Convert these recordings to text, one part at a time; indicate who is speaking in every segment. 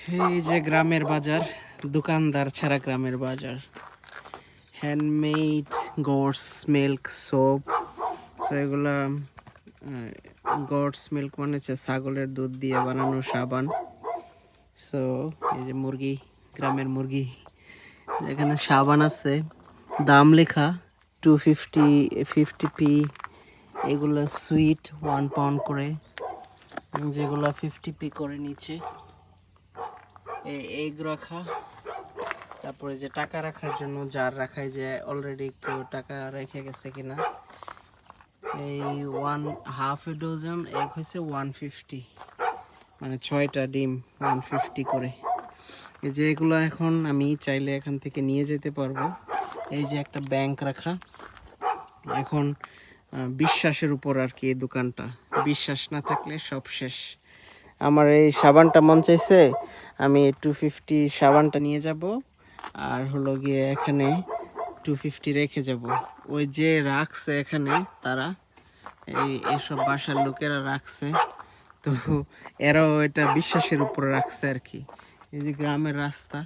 Speaker 1: এই যে গ্রামের বাজার, দোকানদার ছাড়া গ্রামের বাজার। Handmade goat's milk soap. So এগুলা গডস মিল্ক মানে হচ্ছে ছাগলের দুধ দিয়ে বানানো সাবান। সো এই যে মুরগি, গ্রামের মুরগি, এখানে সাবান আছে, দাম লেখা 250 এগুলো সুইট 1 পাউন্ড করে, যেগুলো 50p করে নিচে। এগ রাখা, তারপরে যে টাকা রাখার জন্য জার রাখায়, যে অলরেডি কেউ টাকা রেখে গেছে কিনা। এই 1/2 ডজন এগ হয়েছে 150, মানে 6টা ডিম 150 করে। এই যে এগুলো এখন আমি চাইলে এখান থেকে নিয়ে যেতে পারবো। এই যে একটা ব্যাংক রাখা, এখন বিশ্বাসের উপর আর কি এই দোকানটা। বিশ্বাস না থাকলে সব শেষ। আমার এই সাবানটা মন চাইছে, আমি 250 সাবানটা নিয়ে যাব, আর হলো গিয়ে এখানে 250 রেখে যাব। ওই যে রাখছে এখানে তারা, এইসব বাসার লোকেরা রাখছে, তো এরাও এটা বিশ্বাসের উপরে রাখছে আর কি। এই যে গ্রামের রাস্তা,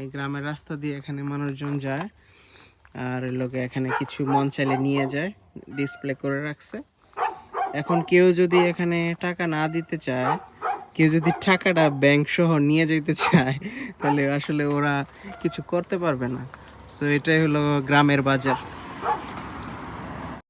Speaker 1: এই গ্রামের রাস্তা দিয়ে এখানে মানুষজন যায়, আর লোকে এখানে কিছু মন চাইলে নিয়ে যায়, ডিসপ্লে করে রাখছে। এখন কেউ যদি এখানে টাকা না দিতে চায়, কেউ যদি টাকাটা ব্যাংক সহ নিয়ে যেতে চায়, তাহলে আসলে ওরা কিছু করতে পারবে না। সো এটাই হলো গ্রামের বাজার।